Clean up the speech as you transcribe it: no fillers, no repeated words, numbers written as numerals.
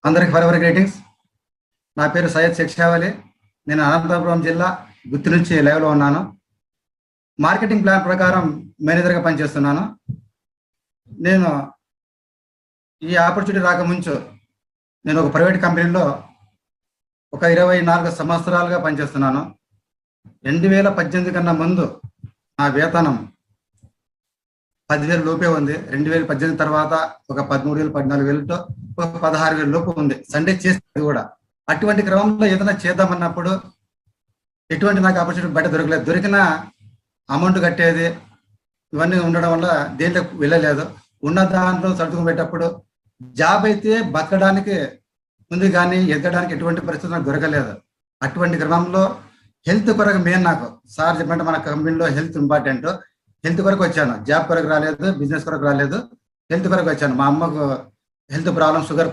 అందరికి ఫరవరి గ్రీటింగ్స్. నా పేరు సయ్యద్ శిక్షావలి. నేను అనంతపురం జిల్లా గుత్తి నుంచి లైవ్లో ఉన్నాను. మార్కెటింగ్ ప్లాన్ ప్రకారం మేనేజర్గా పనిచేస్తున్నాను. నేను ఈ ఆపర్చునిటీ రాకముంచు నేను ఒక ప్రైవేట్ కంపెనీలో ఒక 24 సంవత్సరాలుగా పనిచేస్తున్నాను. 2018 కన్నా ముందు నా వేతనం 10,000 లోపే ఉంది. 2018 తర్వాత ఒక 13,000 14,000తో ఒక 16,000 లోపు ఉంది. సండే చేసేది కూడా. అటువంటి క్రమంలో ఏదైనా చేద్దామన్నప్పుడు ఎటువంటి నాకు ఆపర్చునిటీ బయట దొరకలేదు. దొరికిన అమౌంట్ కట్టేది ఇవన్నీ ఉండడం వల్ల దేంట్లో వెళ్ళలేదు. ఉన్న దాంట్లో సర్దుకుని పెట్టేటప్పుడు జాబ్ అయితే బతకడానికి ఉంది, కానీ ఎదగడానికి ఎటువంటి పరిస్థితి నాకు దొరకలేదు. అటువంటి క్రమంలో హెల్త్ కొరకు మెయిన్ నాకు సార్ చెప్పంటే మన కంపెనీలో హెల్త్ ఇంపార్టెంట్. హెల్త్ కొరకు వచ్చాను. జాబ్ కొరకు రాలేదు, బిజినెస్ కొరకు రాలేదు, హెల్త్ కొరకు వచ్చాను. మా అమ్మకు హెల్త్ ప్రాబ్లం, షుగర్